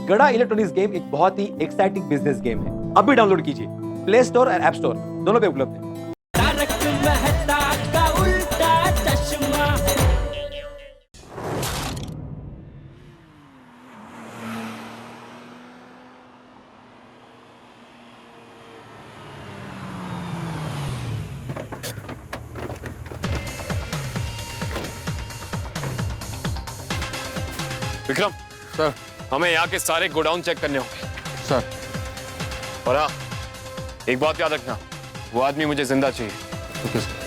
गड़ा electronics game एक बहुत ही एक्साइटिंग बिजनेस गेम है। अभी डाउनलोड कीजिए, प्ले स्टोर और ऐप स्टोर दोनों पे उपलब्ध है। तारक मेहता का उल्टा चश्मा। विक्रम सर। हमें यहाँ के सारे गोडाउन चेक करने होंगे सर। और हाँ, एक बात याद रखना, वो आदमी मुझे जिंदा चाहिए। Okay sir.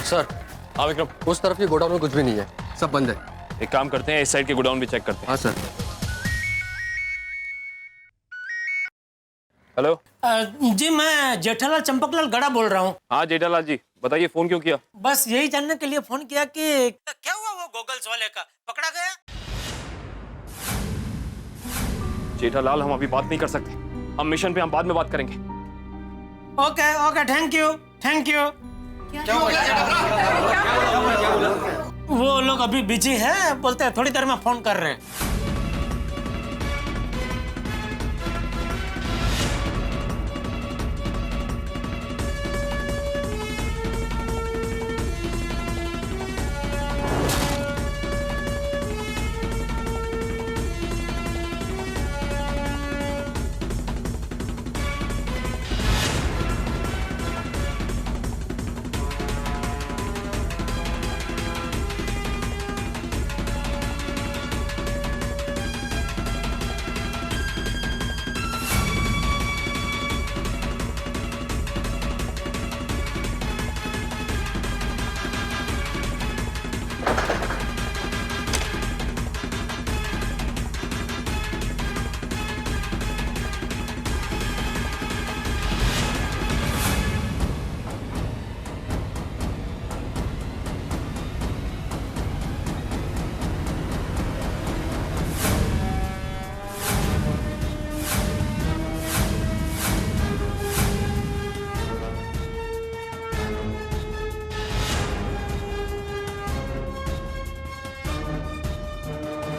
सर, हाँ विक्रम, उस तरफ के गोडाउन में कुछ भी नहीं है, सब बंद है। एक काम करते हैं, इस साइड के गोडाउन भी चेक करते हैं। हाँ सर। हेलो। जी मैं जेठालाल चंपकलाल गड़ा बोल रहा हूँ। हाँ जेठालाल जी, बताइए फोन क्यों किया? बस यही जानने के लिए फोन किया कि क्या हुआ वो गॉगल्स वाले का, पकड़ा गया? जेठालाल, हम अभी बात नहीं कर सकते, हम मिशन पे हम बाद में बात करेंगे। Okay okay, thank you thank you. वो लोग अभी बिजी है, बोलते हैं थोड़ी देर में फोन कर रहे हैं।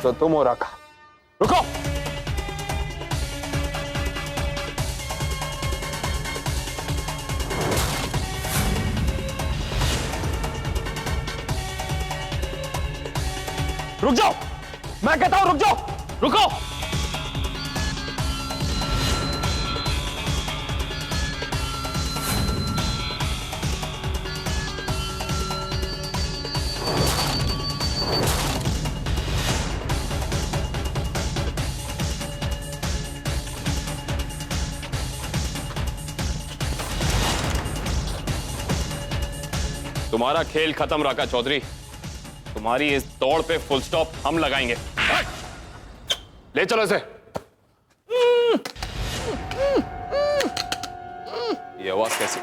तो तुम हो रखा, रुको। रुक जाओ, मैं कहता हूं रुक जाओ, रुको। तुम्हारा खेल खत्म राका चौधरी, तुम्हारी इस दौड़ पे फुल स्टॉप हम लगाएंगे। ले चलो इसे। ये आवाज कैसी?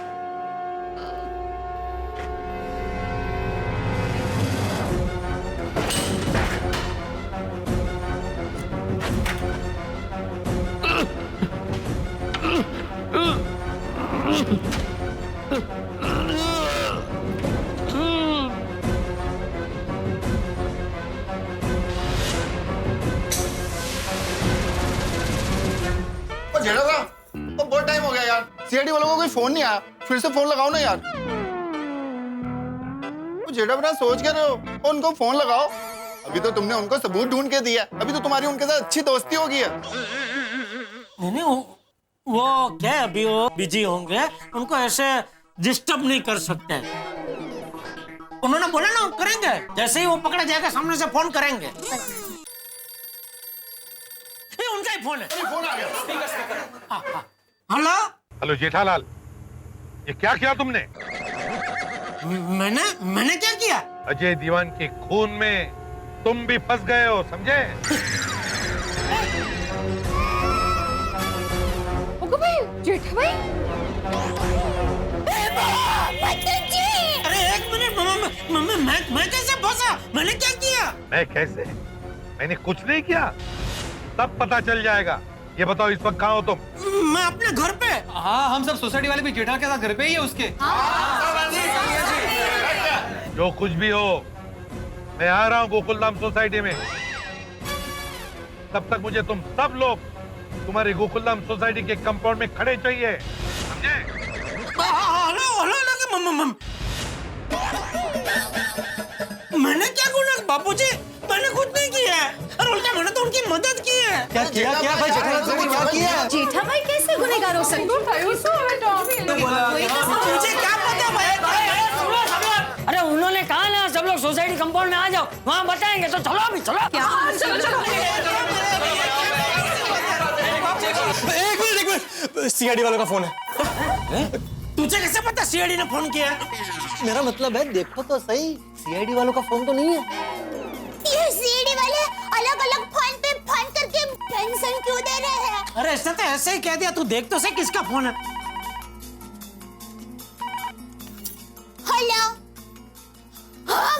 जेठा साहब, तो बहुत टाइम हो गया यार, सीआईडी वालों को कोई फोन नहीं आया, फिर से फोन लगाओ ना यार। वो जेठा बना सोच क्या रहे हो, उनको फोन लगाओ। अभी तो तुमने उनको सबूत ढूंढ के दिया, अभी तो तुम्हारी उनके साथ अच्छी दोस्ती होगी है। नहीं वो क्या, अभी वो बिजी होंगे, उनको ऐसे डिस्टर्ब नहीं कर सकते। उन्होंने बोला ना करेंगे, जैसे ही वो पकड़ा जाएगा सामने से फोन करेंगे। ये उनका ही फोन है। फोन आ गया। हेलो हेलो जेठालाल, ये क्या किया तुमने? मैंने क्या किया? अजय दीवान के खून में तुम भी फंस गए हो, समझे? ओगो भाई, जेठा भाई। अरे एक मिनट, मैं कैसे फंसा? मैंने क्या किया? मैं कैसे? मैंने कुछ नहीं किया, तब पता चल जाएगा। ये बताओ इस वक्त कहाँ हो तुम? मैं अपने घर पे। हाँ, हम सब सोसाइटी वाले भी जेठा के साथ घर पे ही है उसके। जो कुछ भी हो, मैं आ रहा हूँ गोकुलधाम सोसाइटी में। तब तक मुझे तुम सब लोग तुम्हारी गोकुलधाम सोसाइटी के कंपाउंड में खड़े चाहिए, समझे? हेलो, मैंने क्या गुनाह? बापूजी, मैंने कुछ नहीं किया है। और उल्टा मैंने तो उनकी मदद की है। क्या भाई जेठालाल तुमने क्या किया? जेठा भाई कैसे गुनहगार हो सकते? मुझे क्या पता भाई? अरे उन्होंने कहा ना सब लोग सोसाइटी कंपाउंड में आ जाओ, वहाँ बताएंगे। तो चलो अभी चलो। क्या? एक मिनट, सीआईडी वालों का फोन है। तुझे कैसे पता सीआईडी ने फोन किया? मेरा मतलब है देखो तो सही, सीआईडी वालों का फोन तो नहीं है। ये सीडी वाले अलग-अलग फोन पे फोन करके टेंशन क्यों दे रहे हैं? अरे ऐसा तो ऐसे ही कह दिया। तू देख तो सही किसका फोन है। हेलो, हाँ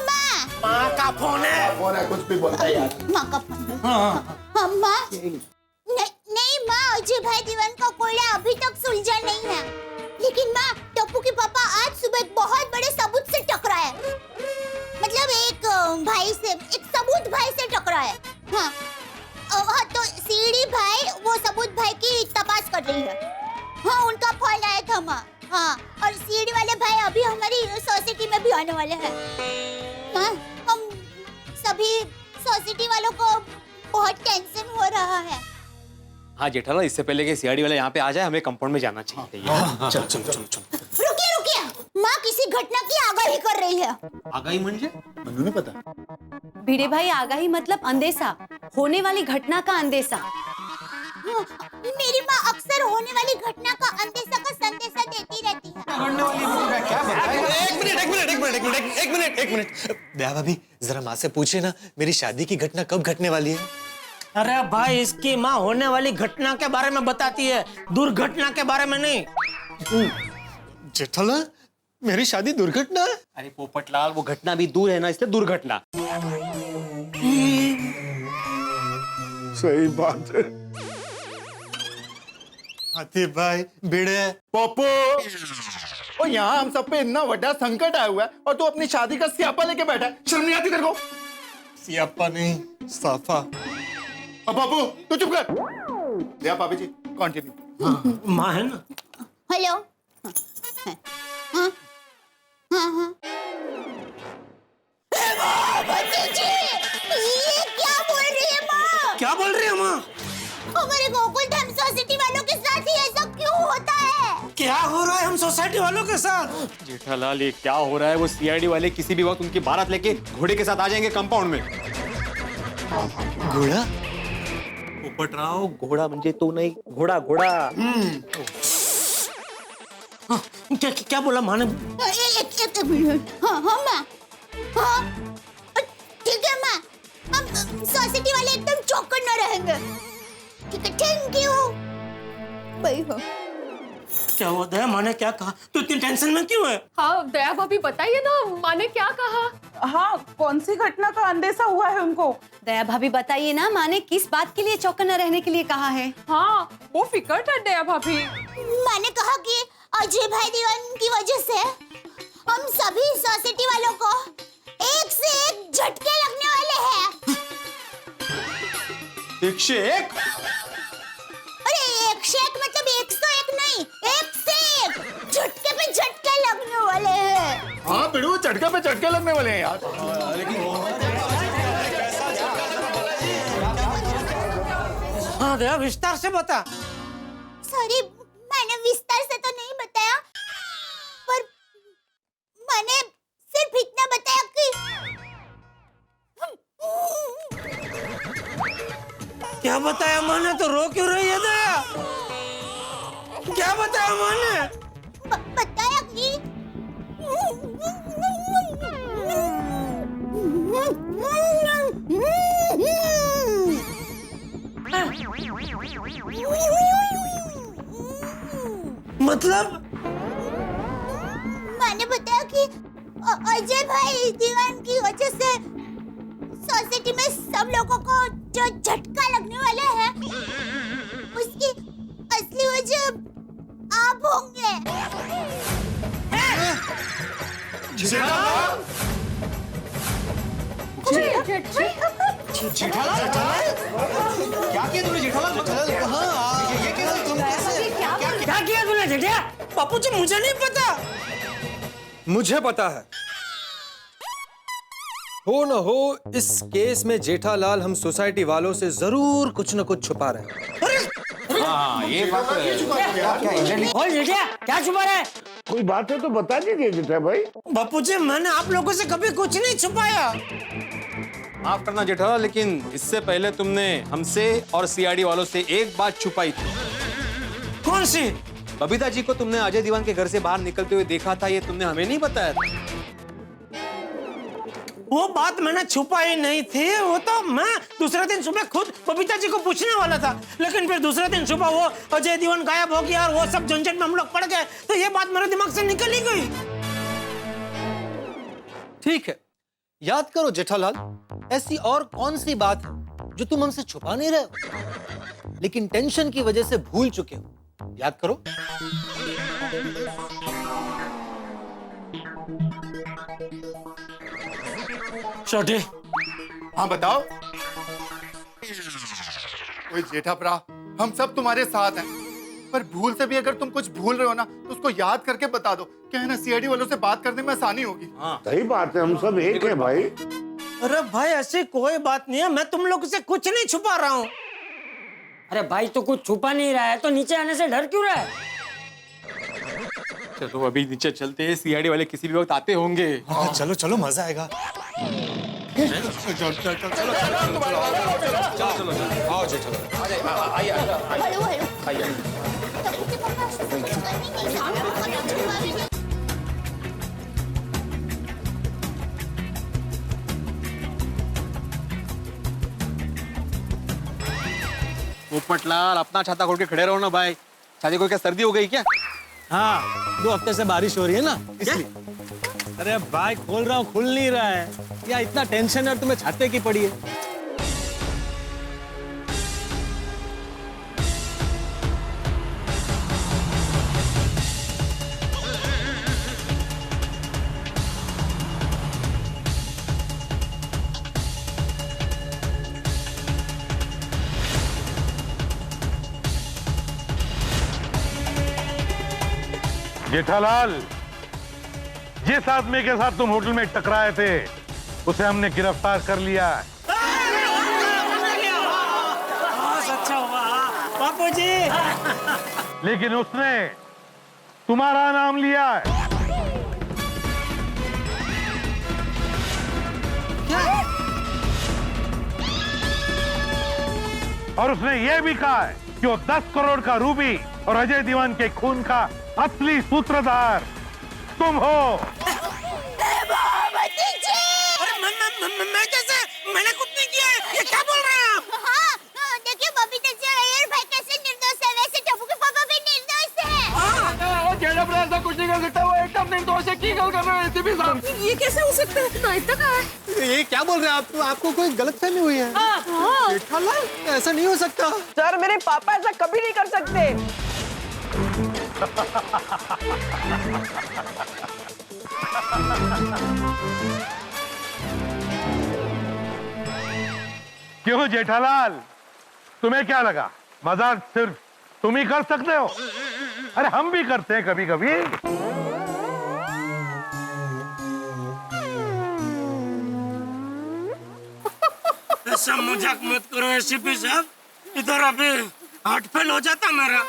माँ का फोन है। फोन है, कुछ भी बोलता है यार। माँ का फोन। हाँ माँ। नहीं माँ, अजय भाई दीवान का कोयला अभी तक सुलझा नहीं है। लेकिन माँ, टप्पू के पापा आज सुबह एक बहुत बड़े सबूत से टकराए। मतलब एक सबूत भाई से टकराए। हाँ, तो सीडी भाई वो सबूत भाई की तपास कर रही है। हाँ, उनका फोन आया था माँ। हाँ, और सीडी वाले भाई अभी हमारी सोसाइटी में भी आने वाले हैं। हाँ, हम सभी सोसाइटी वालों को बहुत टेंशन हो रहा है। हाँ जेठालाल, इससे पहले कि सीआईडी वाले यहाँ पे आ जाए, हमें कंपाउंड में जाना चाहिए। चलो। रुकिए, माँ किसी घटना की आगाही कर रही है। आगाही म्हणजे? मनु ने पता। भिड़े भाई, आगाही मतलब अंदेशा, होने वाली घटना का अंदेशा। हाँ, मेरी माँ अक्सर होने वाली घटना का अंदेशा का संदेशा देती रहती है। एक मिनट। दया भाभी, जरा माँ से पूछे ना, मेरी शादी की घटना कब घटने वाली है? अरे भाई, इसकी माँ होने वाली घटना के बारे में बताती है, दुर्घटना के बारे में नहीं। जेठालाल, मेरी शादी दुर्घटना है? अरे पोपटलाल, वो घटना भी दूर है ना, इसलिए दुर्घटना। सही बात है। हाथी भाई, भिड़े पप्पू, और यहाँ हम सब पे इतना बड़ा संकट आया हुआ है और तू अपनी शादी का स्यापा लेके बैठा है। शर्म नहीं आती तेरे को? सियापा नहीं, साफा। अब पप्पू तू चुप कर। दिया भाभी जी, कंटिन्यू। माँ है ना। हेलो, हाँ, हाँ। भतीजी, ये क्या बोल रही है माँ? क्या बोल रही है माँ? हमारे गोकुलधाम सोसाइटी वालों के साथ ही ऐसा क्यों होता है? क्या हो रहा है हम सोसाइटी वालों के साथ? जेठालाल, ये क्या हो रहा है? वो सीआईडी वाले किसी भी वक्त उनकी बारात लेके घोड़े के साथ आ जाएंगे कंपाउंड में। घोड़ा? पोपटराव, घोड़ा म्हणजे तो नहीं, घोड़ा। क्या बोला माँ ने? एक मिनट। हाँ माँ। हाँ, ठीक है माँ, हम सोसाइटी वाले एकदम चौकन्ना न रहेंगे। ठीक है, थैंक यू। भाई हो। क्या हुआ दया? माँ ने क्या कहा? तू इतनी टेंशन में क्यों है? हाँ दया भाभी, बताइए ना, माँ ने क्या कहा? हाँ, कौन सी घटना का अंदेशा हुआ है उनको? दया भाभी बताइए ना, माँ ने किस बात के लिए चौकन्ना रहने के लिए कहा है? हाँ, वो फिकर है दया भाभी। माँ ने कहा कि अजय भाई दीवान की वजह से हम सभी सोसाइटी वालों को एक से एक झटके लगने वाले हैं। 101? अरे 101 मतलब 101 नहीं, एक से एक झटके पे झटके लगने वाले हैं। हाँ बिड़ू, झटके पे झटके लगने वाले हैं यार। हाँ दया, विस्तार से बता। सॉरी, मैंने विस्तार से तो नहीं बताया, पर मैंने सिर्फ इतना बताया कि क्या बताया माँ ने? तो रो क्यों रही है दया? क्या बताया माँ ने? बताया कि मतलब मैंने बताया कि अजय भाई दीवान की वजह से सोसाइटी में सब लोगों को जो झटका लगने वाला है उसकी असली वजह आप होंगे। क्या किया तूने जेठालाल? ये कैसे तुम कैसे क्या किया तूने जेठिया? बापू जी मुझे नहीं पता। मुझे पता है। हो न हो इस केस में जेठालाल हम सोसाइटी वालों से जरूर कुछ न कुछ छुपा रहे हैं। हाँ ये बात तो है। बोल जेठिया, क्या छुपा रहा है? कोई बात है तो बता दीजिए जेठा भाई। बापू जी मैंने आप लोगों से कभी कुछ नहीं छुपाया। माफ करना जेठालाल, लेकिन इससे पहले तुमने हमसे और सीआईडी वालों से एक बात छुपाई थी। कौन सी? बबीता जी को तुमने अजय दीवान के घर से बाहर निकलते हुए देखा था, ये तुमने हमें नहीं बताया था। वो बात मैंने छुपाई नहीं थी। वो तो मैं दूसरे दिन सुबह खुद बबीता जी को पूछने वाला था, लेकिन फिर दूसरे दिन सुबह वो अजय दीवान गायब हो गया और वो सब झंझट में हम लोग पड़ गए, तो ये बात मेरे दिमाग से निकल ही गई। ठीक है, याद करो जेठालाल, ऐसी और कौन सी बात है जो तुम हमसे छुपा नहीं रहे हो लेकिन टेंशन की वजह से भूल चुके हो? याद करो। छोटे, हाँ बताओ। ओए जेठा भरा, हम सब तुम्हारे साथ हैं, पर भूल से भी अगर तुम कुछ भूल रहे हो ना तो उसको याद करके बता दो। क्या है ना, सीआईडी वालों से बात करने में आसानी होगी। सही बात है, हम सब एक है भाई। अरे भाई ऐसी कोई बात नहीं है, मैं तुम लोग से कुछ नहीं छुपा रहा हूँ। अरे भाई तो कुछ छुपा नहीं रहा है तो नीचे आने से डर क्यों रहा है? चलो अभी नीचे चलते हैं, सीआईडी वाले किसी भी वक्त आते होंगे। हाँ चलो चलो, मजा आएगा। आओ जेठालाल। Hello hello. टप्पू के पापा पोपटलाल अपना छाता खोल के खड़े रहो ना भाई। छाती को क्या सर्दी हो गई क्या? हाँ, 2 हफ्ते से बारिश हो रही है ना, इसलिए। अरे भाई खोल रहा हूँ, खुल नहीं रहा है। या इतना टेंशन है और तुम्हें छाते की पड़ी है। जेठालाल, जिस आदमी के साथ तुम होटल में टकराए थे उसे हमने गिरफ्तार कर लिया है। अच्छा हुआ बापू जी। लेकिन उसने तुम्हारा नाम लिया है। और उसने ये भी कहा है कि वो 10 करोड़ का रूबी और अजय दीवान के खून का असली सूत्रधार तुम हो। मैं कैसे? मैंने कुछ नहीं किया है। ये क्या बोल रहे हैं आप? हाँ, देखिए बबीता जी और अय्यर भाई कैसे निर्दोष है, वैसे टप्पू के पापा भी निर्दोष है। जेठा भरा ऐसा कुछ नहीं कर सकता, वो एकदम निर्दोष है। की गल कर रहे हैं भी साहब? ये कैसे हो सकता है? तो इतना कहा है। ये क्या बोल रहे हैं आप? आपको कोई गलतफहमी हुई है? जेठालाल, ऐसा नहीं हो सकता। सर मेरे पापा ऐसा कभी नहीं कर सकते। क्यों जेठालाल, तुम्हें क्या लगा मजाक सिर्फ तुम ही कर सकते हो? अरे हम भी करते हैं कभी कभी। ऐसा मजाक मत करो एसीपी साहब, इधर अभी हार्ट फेल हो जाता मेरा।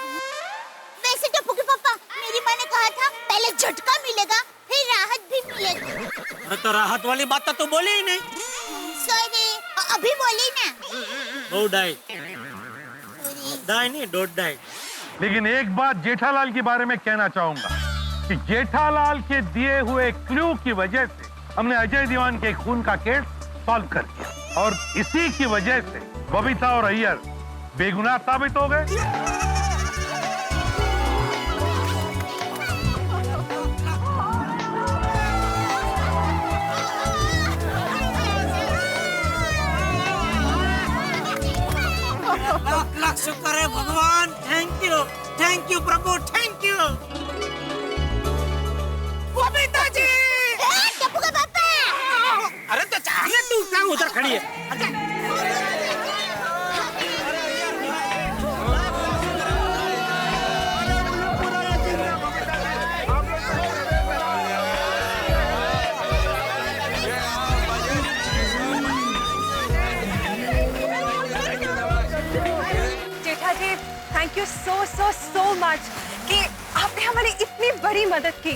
वैसे टप्पू के पापा, मेरी माँ ने कहा था पहले झटका मिलेगा फिर राहत भी मिलेगी। अरे तो राहत वाली बात तो बोली ही नहीं। सॉरी, अभी बोली ना। वो डाई नहीं, डोंट डाई। लेकिन एक बात जेठालाल के बारे में कहना चाहूंगा कि जेठालाल के दिए हुए क्लू की वजह से हमने अजय दीवान के खून का केस सॉल्व कर दिया और इसी की वजह से बबीता और अय्यर बेगुनाह साबित हो गए। लाख शुक्र है भगवान, थैंक यू प्रभु, थैंक यू। बबीता जी, टप्पू का पापा। अरे तो चाहिए तू क्या उधर खड़ी है? जेठा ji, thank you so much कि आपने हमारी इतनी बड़ी मदद की।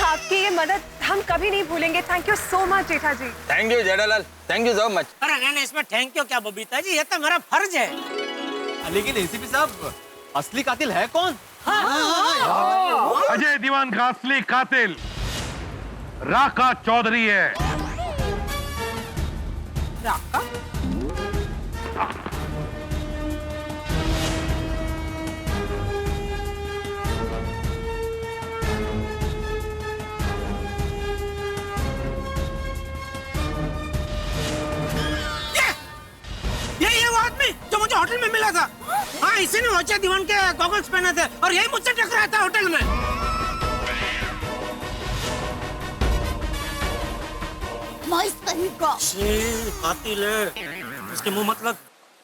आपकी ये मदद हम कभी नहीं भूलेंगे। Thank you so much Jetha ji. Thank you Jethalal, thank you so much. अरे नहीं, इसमें थैंक यू क्या बबीता जी, ये तो मेरा फर्ज है। लेकिन एसीपी साहब, असली कातिल है कौन? अजय दीवान का असली कातिल राका चौधरी है। राका? ये वो आदमी जो मुझे होटल में मिला था। हाँ, इसी ने अजय दीवान के गॉगल्स पहने थे और यही मुझसे टकराया था होटल में। कातिल है, इसके मुंह मतलब।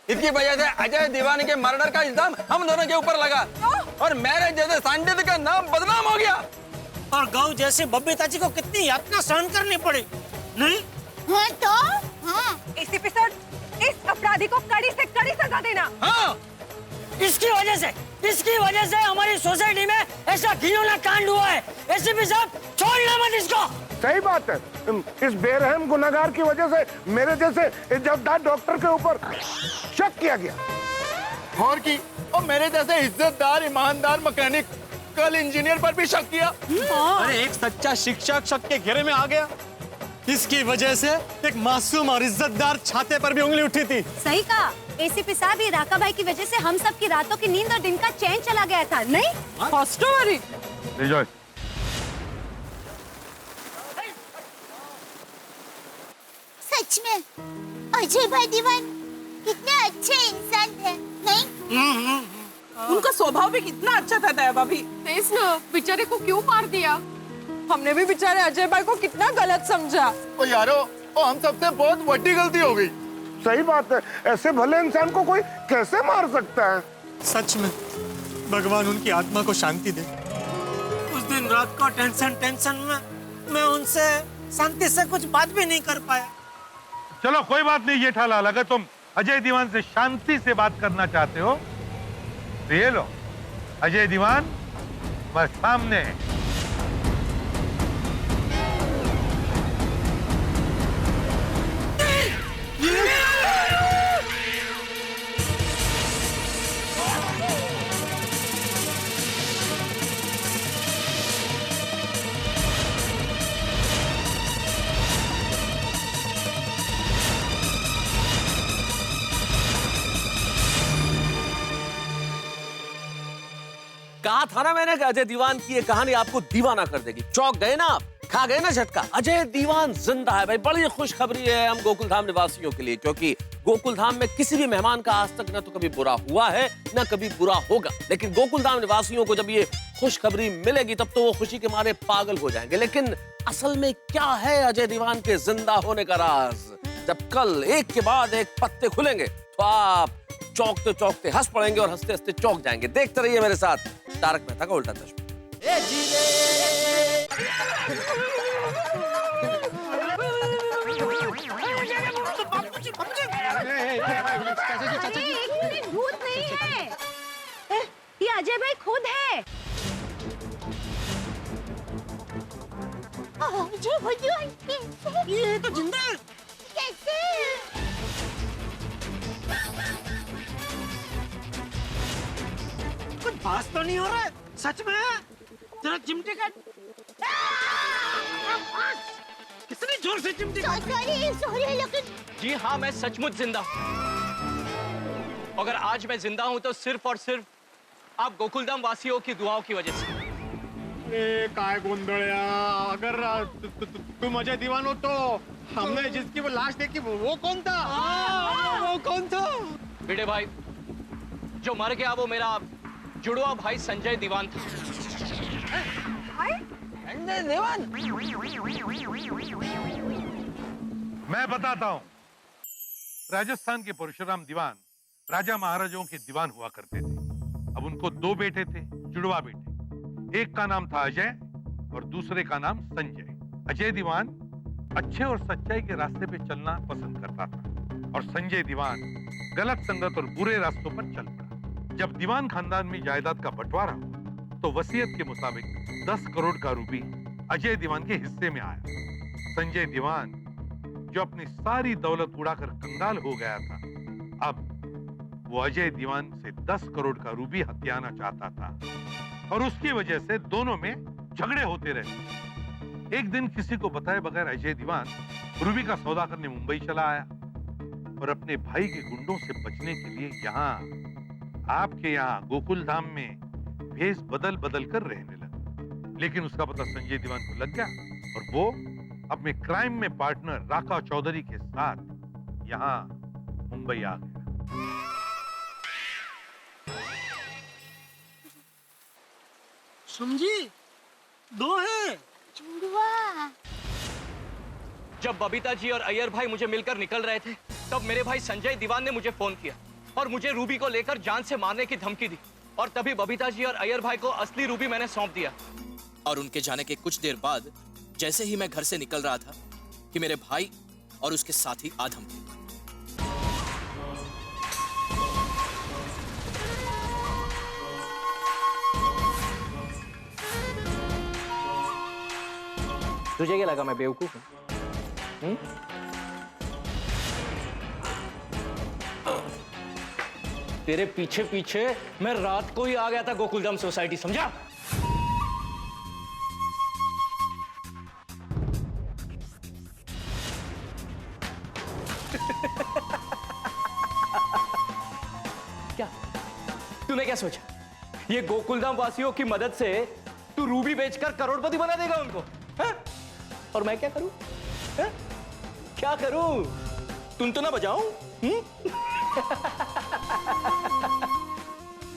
इसकी वजह से अजय दीवान के मर्डर का इल्जाम हम दोनों के ऊपर लगा और मेरे जैसे साइंटिस्ट का नाम बदनाम हो गया। और गौ जैसे बबीता जी को कितनी यातना सहन करनी पड़ी, नहीं? हाँ तो? हाँ। एसीपी सर, इस अपराधी को कड़ी से कड़ी सजा देना। हाँ, इसकी वजह से हमारी सोसाइटी में ऐसा घिनौना कांड हुआ है। एसीपी साहब, छोड़ना मत इसको। सही बात है, इस बेरहम गुनहगार की वजह से मेरे जैसे इज्जतदार डॉक्टर के ऊपर शक किया गया और की और मेरे जैसे इज्जतदार ईमानदार मैकेनिकल इंजीनियर पर भी शक किया। अरे एक सच्चा शिक्षक शक के घेरे में आ गया। इसकी वजह से एक मासूम और इज्जतदार छाते पर भी उंगली उठी थी। सही कहा एसीपी साहब, ये राका भाई की वजह से हम सब की रातों की नींद और दिन का चैन चला गया था, नहीं? हॉस्टोरी। सच में अजय भाई दीवान कितने अच्छे इंसान थे, नहीं? उनका स्वभाव भी कितना अच्छा था दया भाभी। इस बेचारे को क्यों मार दिया? हमने भी बेचारे अजय भाई को कितना गलत समझा। ओ यारो, हम सबसे बहुत बड़ी गलती हो गई। सही बात है, ऐसे भले इंसान को कोई कैसे मार सकता है? सच में भगवान उनकी आत्मा को शांति दे। उस दिन रात को टेंशन में मैं उनसे शांति से कुछ बात भी नहीं कर पाया। चलो कोई बात नहीं जेठालाल, अगर तुम अजय दीवान से शांति से बात करना चाहते हो तो ये लो, अजय दीवान बस सामने है। कहा था ना मैंने कि अजय दीवान की ये कहानी आपको दीवाना कर देगी। चौंक गए ना आप, खा गए ना झटका। अजय दीवान जिंदा है भाई, बड़ी खुशखबरी है हम गोकुल धाम निवासियों के लिए, क्योंकि गोकुल धाम में किसी भी मेहमान का आज तक न तो कभी बुरा हुआ है न कभी बुरा होगा। लेकिन गोकुल धाम निवासियों को जब ये खुशखबरी मिलेगी तब तो वो खुशी के मारे पागल हो जाएंगे। लेकिन असल में क्या है अजय दीवान के जिंदा होने का राज? जब कल एक के बाद एक पत्ते खुलेंगे तो आप चौंकते चौंकते हंस पड़ेंगे और हंसते हंसते चौंक जाएंगे। देखते रहिए मेरे साथ तारक मेहता का उल्टा चश्मा। भूत नहीं है, ये अजय भाई खुद है। अजय भगवान कैसे? ये तो जिंदा है। कैसे? कुछ विश्वास तो नहीं हो रहा है, सच में है। जरा चिमटी का कितनी जोर से चिमटी सॉरी लेकिन जी हाँ, मैं सचमुच जिंदा हूँ। अगर आज मैं जिंदा हूँ तो सिर्फ और सिर्फ आप गोकुलधाम वासियों की दुआओं की वजह से। ए काय गोंधळ्या, अगर तुम अजय दीवान हो तो हमने जिसकी वो लाश देखी वो कौन था? वो कौन था? भिड़े भाई, जो मर गया वो मेरा जुड़वा भाई संजय दीवान था। संजय दीवान? मैं बताता हूं। राजस्थान के परशुराम दीवान राजा महाराजाओं के दीवान हुआ करते थे। अब उनको 2 बेटे थे, जुड़वा बेटे। एक का नाम था अजय और दूसरे का नाम संजय। अजय दीवान अच्छे और सच्चाई के रास्ते पे चलना पसंद करता था और संजय दीवान गलत संगत और बुरे रास्तों पर चल पड़ा। जब दीवान खानदान में जायदाद का बंटवारा हुआ तो वसीयत के मुताबिक 10 करोड़ का रूपी अजय दीवान के हिस्से में आया। संजय दीवान, जो अपनी सारी दौलत उड़ाकर कंगाल हो गया था, अब वो अजय दीवान से 10 करोड़ का रूपी हथियाना चाहता था और उसकी वजह से दोनों में झगड़े होते रहे। एक दिन किसी को बताए बगैर अजय दीवान रूबी का सौदा करने मुंबई चला आया और अपने भाई के गुंडों से बचने के लिए आपके यहाँ गोकुल धाम में भेष बदल बदल कर रहने लगा। लेकिन उसका पता संजय दीवान को लग गया और वो अपने क्राइम में पार्टनर राका चौधरी के साथ यहाँ मुंबई आ गया। समझी? 2 है। जुड़वा। जब बबीता जी और अय्यर भाई मुझे मिलकर निकल रहे थे तब मेरे भाई संजय दीवान ने मुझे फोन किया और मुझे रूबी को लेकर जान से मारने की धमकी दी और तभी बबीता जी और अय्यर भाई को असली रूबी मैंने सौंप दिया। और उनके जाने के कुछ देर बाद जैसे ही मैं घर से निकल रहा था कि मेरे भाई और उसके साथी आधम थे। तुझे क्या लगा मैं बेवकूफ हूं? तेरे पीछे पीछे मैं रात को ही आ गया था गोकुलधाम सोसाइटी, समझा? क्या तूने क्या सोचा? ये गोकुलधाम वासियों की मदद से तू रूबी बेचकर करोड़पति बना देगा उनको? है? और मैं क्या करूं? है? क्या करूं? तुम तो ना बजाऊं?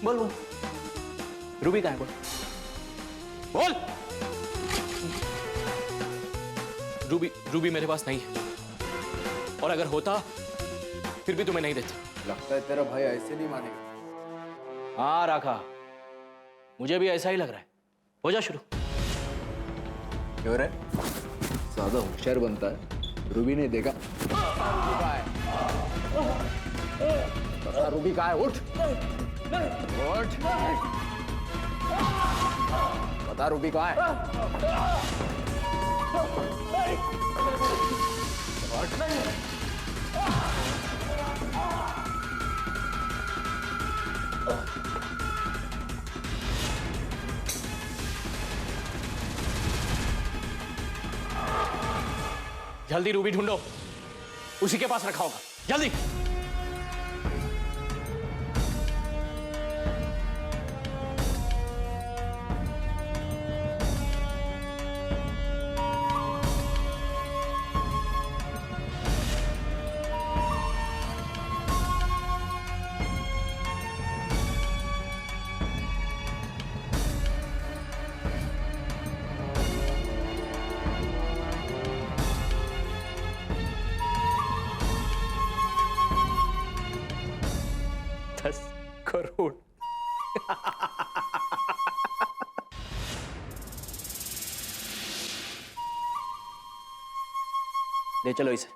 बोल बोल, रूबी कहाँ है? बोल। रूबी मेरे पास नहीं है और अगर होता फिर भी तुम्हें नहीं देता। लगता है तेरा भाई ऐसे नहीं मानेगा। हाँ राखा, मुझे भी ऐसा ही लग रहा है। हो जा शुरू। क्यों रे? ज्यादा होशियार बनता है। रूबी ने देखा। रूबी कहाँ है? उठ उठ, बता रूबी कहाँ है? जल्दी रूबी ढूंढो, उसी के पास रखा होगा, जल्दी। करोड़। ले चलो इसे।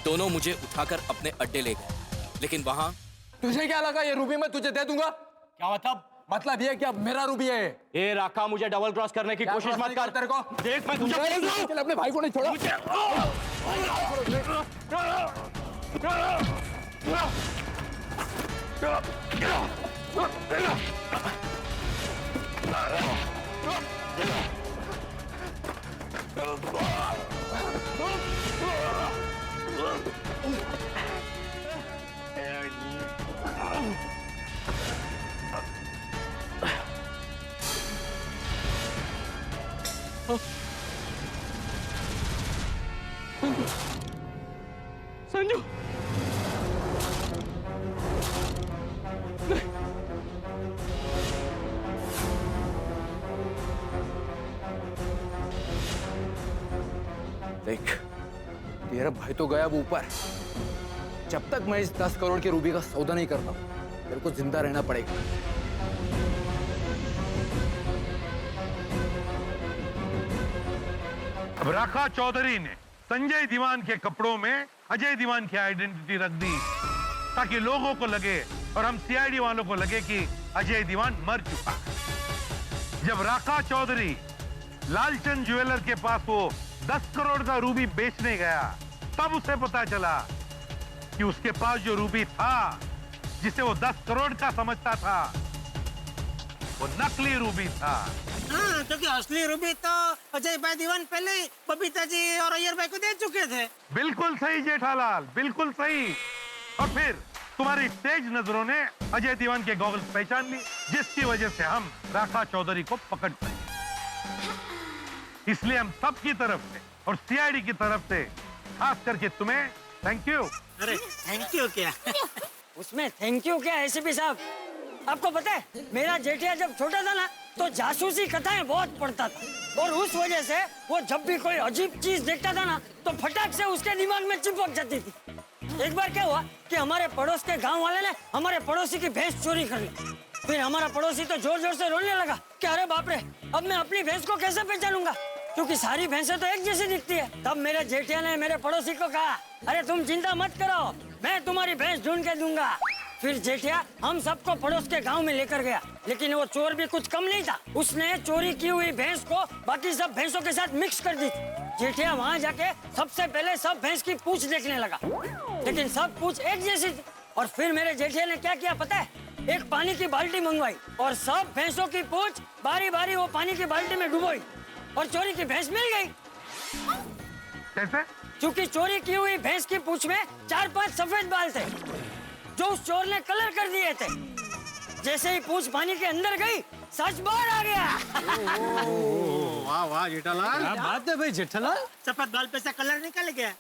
दोनों मुझे उठाकर अपने अड्डे ले गए, लेकिन वहां तुझे क्या लगा ये रूबी मैं तुझे दे दूंगा? क्या मतलब ये क्या मेरा रूबी है? ए राका, मुझे डबल क्रॉस करने की कोशिश मत कर। तेरे को देख मैं तुझे चल, अपने भाई को नहीं छोड़ा। संजू, देख, तेरा भाई तो गया वो ऊपर। जब तक मैं इस 10 करोड़ के रूबी का सौदा नहीं करता तेरे को जिंदा रहना पड़ेगा। अब राका चौधरी ने संजय दीवान के कपड़ों में अजय दीवान की आइडेंटिटी रख दी ताकि लोगों को लगे और हम सीआईडी वालों को लगे कि अजय दीवान मर चुका है। जब राका चौधरी लालचंद ज्वेलर के पास वो 10 करोड़ का रूबी बेचने गया, तब उसे पता चला कि उसके पास जो रूबी था, जिसे वो 10 करोड़ का समझता था, वो नकली रूबी था। हाँ, क्योंकि असली रूबी तो अजय भाई दीवान पहले ही बबीता जी और अय्यर भाई को दे चुके थे। बिल्कुल सही जेठालाल, बिल्कुल सही। और फिर तुम्हारी तेज नजरों ने अजय दीवान के गॉगल्स पहचान ली, जिसकी वजह से हम राका चौधरी को पकड़ पाए। इसलिए हम सब की तरफ से और सीआईडी की तरफ से खास करके तुम्हें थैंक यू। अरे थैंक यू क्या? उसमें थैंक यू क्या एसीपी साहब? आपको पता है मेरा जेठिया जब छोटा था ना तो जासूसी कथाएं बहुत पढ़ता था, और उस वजह से वो जब भी कोई अजीब चीज देखता था ना तो फटाक से उसके दिमाग में चिपक जाती थी। एक बार क्या हुआ कि हमारे पड़ोस के गांव वाले ने हमारे पड़ोसी की भैंस चोरी कर ली। फिर हमारा पड़ोसी तो जोर जोर से रोने लगा कि अरे बाप रे, अब मैं अपनी भैंस को कैसे पहचानूंगा, क्योंकि सारी भैंसें तो एक जैसी दिखती है। तब मेरे जेठिया ने मेरे पड़ोसी को कहा, अरे तुम चिंता मत करो, मैं तुम्हारी भैंस ढूंढ के दूंगा। फिर जेठिया हम सबको पड़ोस के गांव में लेकर गया, लेकिन वो चोर भी कुछ कम नहीं था। उसने चोरी की हुई भैंस को बाकी सब भैंसों के साथ मिक्स कर दी। जेठिया वहाँ जाके सबसे पहले सब भैंस की पूंछ देखने लगा, लेकिन सब पूंछ एक जैसी थी। और फिर मेरे जेठिया ने क्या किया पता है? एक पानी की बाल्टी मंगवाई और सब भैंसों की पूंछ बारी बारी वो पानी की बाल्टी में डुबोई और चोरी की भैंस मिल गई। कैसे? क्योंकि चोरी की हुई भैंस की पूंछ में 4-5 सफेद बाल थे जो उस चोर ने कलर कर दिए थे। जैसे ही पूंछ पानी के अंदर गई, सच बाहर आ गया। वाह वाह जेठालाल, क्या बात है भाई जेठालाल, सफेद बाल पे से कलर निकल गया।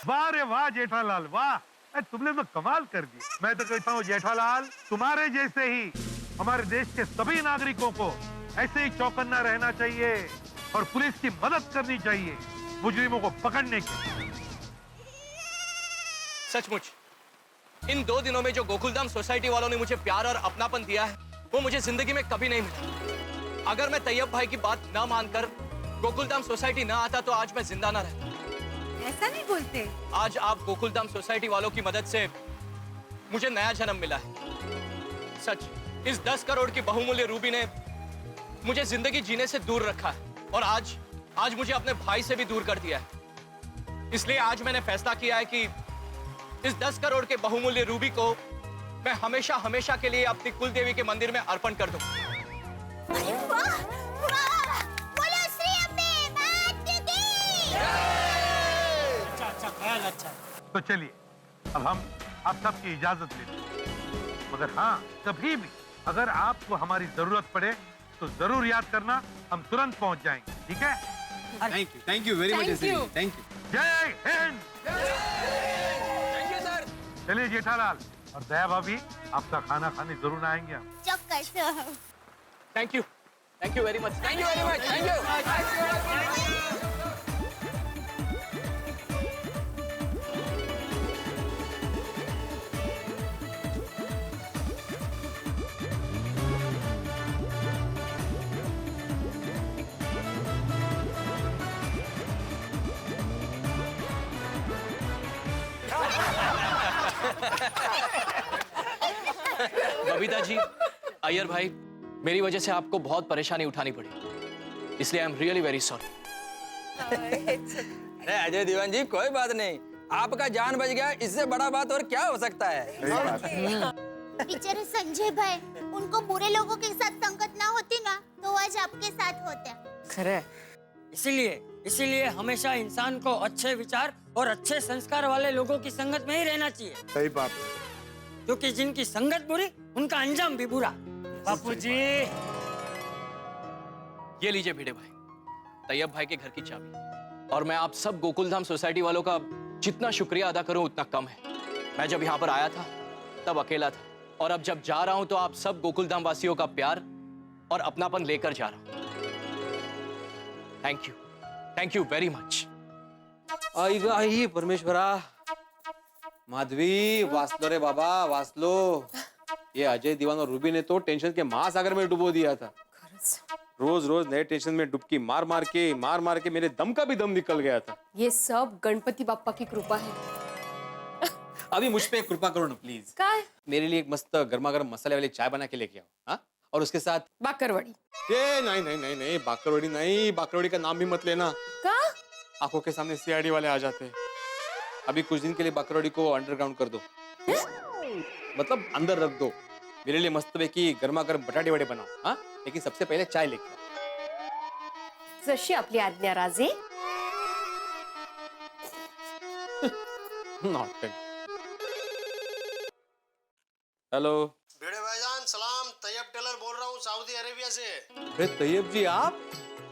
वाह रे वाह जेठालाल, वाह, तुमने तो कमाल कर दी। मैं तो कहता हूँ जेठालाल, तुम्हारे जैसे ही हमारे देश के सभी नागरिकों को ऐसे ही चौकन्ना रहना चाहिए और पुलिस की मदद करनी चाहिए मुजरिमों को पकड़ने के। सचमुच इन 2 दिनों में जो गोकुलधाम सोसाइटी वालों ने मुझे प्यार और अपनापन दिया है, वो मुझे जिंदगी में कभी नहीं मिला। अगर मैं तैयब भाई की बात न मानकर गोकुलधाम सोसाइटी न आता तो आज मैं जिंदा न रहता। ऐसा नहीं बोलते। आज आप गोकुलधाम सोसाइटी वालों की मदद से मुझे नया जन्म मिला है। सच, इस 10 करोड़ की बहुमूल्य रूबी ने मुझे जिंदगी जीने से दूर रखा है और आज मुझे अपने भाई से भी दूर कर दिया है। इसलिए आज मैंने फैसला किया है कि इस 10 करोड़ के बहुमूल्य रूबी को मैं हमेशा हमेशा के लिए अपनी कुलदेवी के मंदिर में अर्पण कर दूं। अच्छा ख्याल अच्छा। तो चलिए अब हम आप सबकी इजाजत लेते हैं, मगर हाँ, कभी भी अगर आपको हमारी जरूरत पड़े तो जरूर याद करना, हम तुरंत पहुंच जाएंगे। ठीक है? Thank you very much. Thank you. जय हिंद। चलिए जेठालाल और दया भाभी, आपका खाना खाने जरूर आएंगे हम। चौक्कस। Thank you very much. Thank you very much. Thank you. Babita ji, Iyer भाई, मेरी वजह से आपको बहुत परेशानी उठानी पड़ी, इसलिए I am really very sorry. Ajay Diwan ji, कोई बात नहीं, आपका जान बच गया, इससे बड़ा बात और क्या हो सकता है। बेचारे संजय भाई, उनको बुरे लोगों के साथ संगत ना होती ना तो आज आपके साथ होते। खरे, इसीलिए हमेशा इंसान को अच्छे विचार और अच्छे संस्कार वाले लोगों की संगत में ही रहना चाहिए। सही बात। क्योंकि जिनकी संगत बुरी, उनका अंजाम भी बुरा। बापूजी, ये लीजिए भिड़े भाई, तैयब भाई के घर की चाबी। और मैं आप सब गोकुलधाम सोसाइटी वालों का जितना शुक्रिया अदा करूं उतना कम है। मैं जब यहाँ पर आया था तब अकेला था, और अब जब जा रहा हूं तो आप सब गोकुलधाम वासियों का प्यार और अपनापन लेकर जा रहा हूं। Thank you very much. आई परमेश्वरा, माधवी वासलो रे बाबा, वासलो। ये अजय दीवान और रूबी ने तो टेंशन के महासागर में डुबो दिया था। रोज रोज नए टेंशन में डुबकी मार मार के मेरे दम का भी दम निकल गया था। ये सब गणपति बाप्पा की कृपा है। अभी मुझ पे कृपा करो ना प्लीज। क्या है? मेरे लिए एक मस्त गर्मा गर्म मसाले वाली चाय बना के लेके आओ। हाँ, और उसके साथ बाकरवड़ी। ये नहीं, बाकरवड़ी नहीं, बाकरवड़ी का नाम भी मत लेना। क्या? आंखों के सामने सीआईडी वाले आ जाते हैं। अभी कुछ दिन के लिए बाकरवड़ी को अंडरग्राउंड कर दो, मतलब अंदर रख दो। मेरे लिए मस्त की गर्मा गर्म बटाटे वड़े बनाओ। हाँ, लेकिन सबसे पहले चाय लेके आओ। जशी आपली आज्ञा राजे। हेलो भिड़े भाईजान, सलाम। तैयब टेलर बोल रहा हूँ सऊदी अरेबिया से। अरे तैयब जी, आप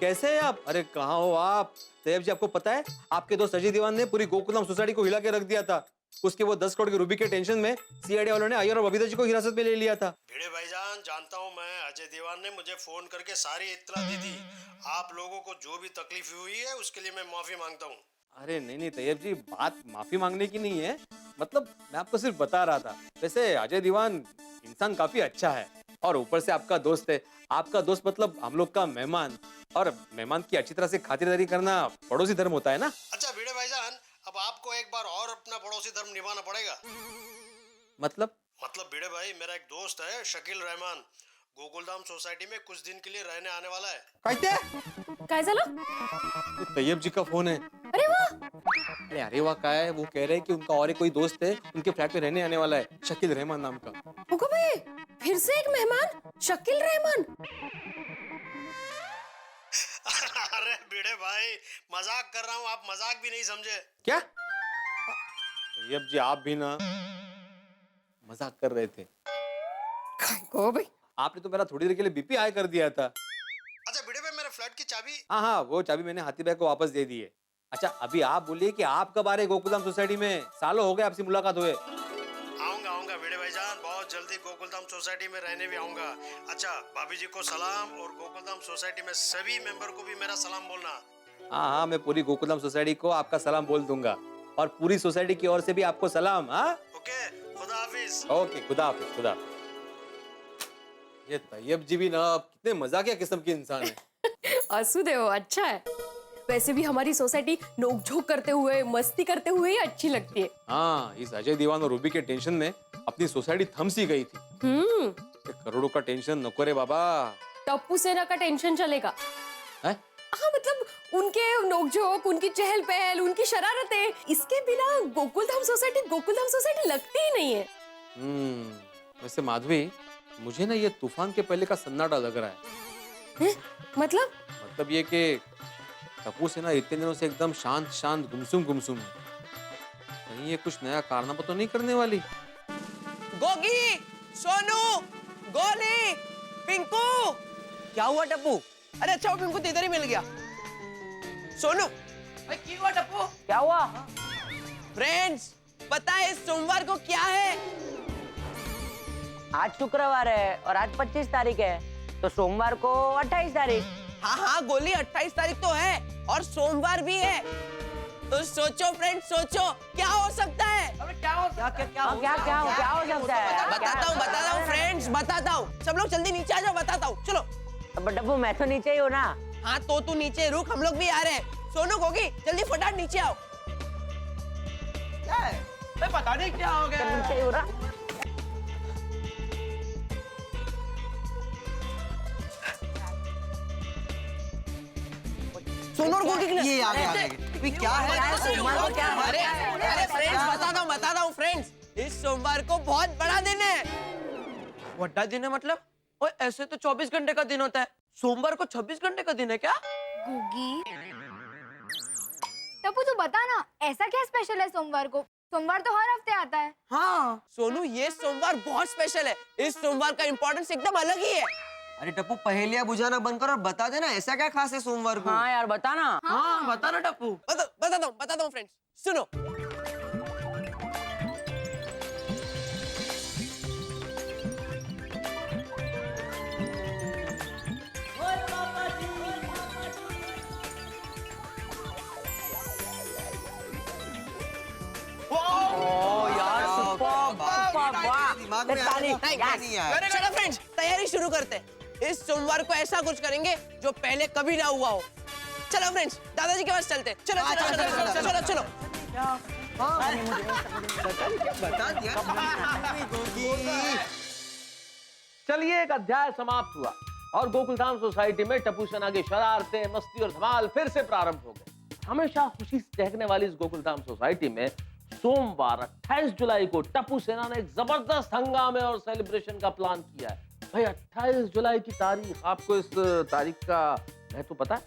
कैसे हैं आप? अरे कहाँ हो आप? तैयब जी, आपको पता है आपके दोस्त अजय दीवान ने पूरी गोकुलधाम सोसाइटी को हिला के रख दिया था। उसके वो 10 करोड़ की रूबी के टेंशन में सीआईडी वालों ने अय्यर और बबीता जी को हिरासत में ले लिया था। भिड़े भाईजान, जानता हूँ मैं, अजय दीवान ने मुझे फोन करके सारी इत्तला दी थी। आप लोगों को जो भी तकलीफ हुई है उसके लिए मैं माफी मांगता हूँ। अरे नहीं तैयब जी, बात माफी मांगने की नहीं है, मतलब मैं आपको सिर्फ बता रहा था। वैसे अजय दीवान इंसान काफी अच्छा है, और ऊपर से आपका दोस्त है। आपका दोस्त मतलब हम लोग का मेहमान, और मेहमान की अच्छी तरह से खातिरदारी करना पड़ोसी धर्म होता है ना। अच्छा भिड़े भाईजान, अब आपको एक बार और अपना पड़ोसी धर्म निभाना पड़ेगा। मतलब भिड़े भाई, मेरा एक दोस्त है शकील रहमान, गोकुलधाम सोसाइटी में कुछ दिन के लिए रहने आने वाला है। काय झालं? तैयब जी का फोन है। अरे वाह! अरे वाह क्या है? वो कह रहे हैं कि उनका और एक कोई दोस्त है, उनके फ्लैट में रहने आने वाला है, शकील रहमान नाम का। ओको भाई, फिर से एक मेहमान, शकील रहमान। अरे भिड़े भाई, मजाक कर रहा हूँ, आप मजाक भी नहीं समझे क्या? तैयब जी, आप भी ना मजाक कर रहे थे। को भाई, आपने तो मेरा थोड़ी देर के लिए बीपी हाई कर दिया था। अच्छा भिड़े भाई, मेरे फ्लैट की चाबी। हाँ, वो चाबी मैंने हाथी भाई को वापस दे दी है। अच्छा, अभी आप बोलिए कि आप कब आ रहे गोकुलधाम सोसाइटी में? सालों हो गए आपसे मुलाकात हुए। आऊंगा भिड़े भाईजान, बहुत जल्दी गोकुलधाम सोसाइटी में रहने भी आऊंगा। अच्छा, भाभी जी को सलाम, और गोकुलधाम सोसाइटी में सभी मेंबर को भी मेरा सलाम बोलना। हाँ, मैं पूरी गोकुलधाम सोसाइटी को आपका सलाम बोल दूंगा, और पूरी सोसाइटी की ओर से भी आपको सलाम। हाँ, ओके, खुदा हाफिज। ओके, खुदा हाफिज, खुदा। ये तैयब जी भी ना कितने मजाकिया किस्म के इंसान है। असू दे, वो अच्छा है। वैसे भी हमारी सोसाइटी नोकझोंक करते हुए, मस्ती करते हुए ही अच्छी लगती है। हाँ, इस अजय दीवान और रूबी के टेंशन में अपनी सोसाइटी थम सी गई थी। करोड़ों का टेंशन नको रे बाबा। टप्पू सेना का टेंशन चलेगा। है? हाँ, मतलब उनके नोकझोंक, उनकी चहल पहल, उनकी शरारतें, इसके बिना गोकुलधाम सोसाइटी लगती ही नहीं है। वैसे माधवी, मुझे ना ये तूफान के पहले का सन्नाटा लग रहा है। मतलब ये कि टप्पू सेना इतने दिनों से एकदम शांत गुमसुम है। कहीं ये कुछ नया कारनामा तो नहीं करने वाली? गोगी, सोनू, गोली, पिंकू। क्या हुआ टप्पू? अरे अच्छा वो पिंकू तो इधर ही मिल गया। सोनू, क्या हुआ टप्पू? क्या हुआ? फ्रेंड्स, पता है इस सोमवार को क्या है? आज शुक्रवार है और आज 25 तारीख है, तो सोमवार को 28 तारीख। हाँ गोली, 28 तारीख तो है और सोमवार भी है। तो सोचो फ्रेंड्स, सोचो क्या हो सकता है? क्या हो सकता है? बताता हूँ फ्रेंड्स, बताता हूँ। सब लोग जल्दी नीचे आ जाओ, बताता हूँ। चलो। डब्बू, मैं तो नीचे ही हूँ ना। हाँ तो तू नीचे रुक, हम लोग भी आ रहे हैं। सोनू, गोगी, जल्दी फटाफट नीचे आओ। क्या है? पता नहीं क्या हो गया। सोनू और गोगी ये आ गए, आ गए। अभी क्या है सोमवार को क्या है? अरे फ्रेंड्स बताता हूँ फ्रेंड्स, इस सोमवार को बहुत बड़ा दिन है। बड़ा दिन है मतलब? ओए ऐसे तो 24 घंटे का दिन होता है, सोमवार को 26 घंटे का दिन है क्या? गुगी टप्पू तू बता ना, ऐसा क्या स्पेशल है सोमवार को? सोमवार तो हर हफ्ते आता है। हाँ सोनू, ये सोमवार बहुत स्पेशल है। इस सोमवार का इम्पोर्टेंस एकदम अलग ही है। अरे टप्पू पहेलियां बुझाना बंद कर और बता देना ऐसा क्या खास है सोमवार को। हाँ यार बता ना। हाँ बता ना टप्पू। बताता हूँ फ्रेंड्स, सुनो। चलो फ्रेंड्स, तैयारी शुरू करते हैं। इस सोमवार को ऐसा कुछ करेंगे जो पहले कभी ना हुआ हो। चलो फ्रेंड्स, दादाजी के पास चलते हैं। चलो चलो चलो चलो चलो चलो। बता दिया। चलिए, एक अध्याय समाप्त हुआ और गोकुलधाम सोसाइटी में टप्पू सेना की शरारतें, मस्ती और धमाल फिर से प्रारंभ हो गए। हमेशा खुशी से चहकने वाली इस गोकुलधाम सोसाइटी में सोमवार 28 जुलाई को टप्पू सेना ने एक जबरदस्त हंगामे और सेलिब्रेशन का प्लान किया है। भाई 28 जुलाई की तारीख, आपको इस तारीख का महत्व पता है?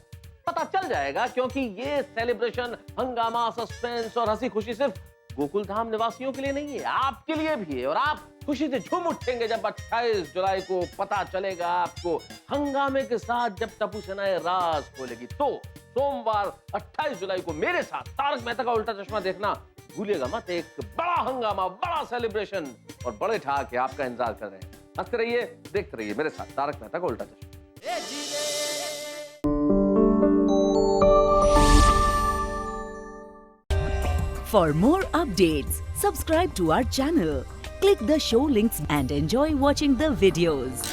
पता चल जाएगा, क्योंकि ये सेलिब्रेशन, हंगामा, सस्पेंस और हंसी खुशी सिर्फ गोकुलधाम निवासियों के लिए नहीं है, आपके लिए भी है। और आप खुशी से झूम उठेंगे जब 28 जुलाई को पता चलेगा आपको हंगामे के साथ जब टप्पू सेना ये राज खोलेगी। तो सोमवार 28 जुलाई को मेरे साथ तारक मेहता का उल्टा चश्मा देखना भूलिएगा मत। एक बड़ा हंगामा, बड़ा सेलिब्रेशन और बड़े ठहाके आपका इंतजार कर रहे हैं। हंसते रहिए, देखते रहिए मेरे साथ तारक मेहता का उल्टा चश्मा। For more updates, subscribe to our channel, click the show links and enjoy watching the videos.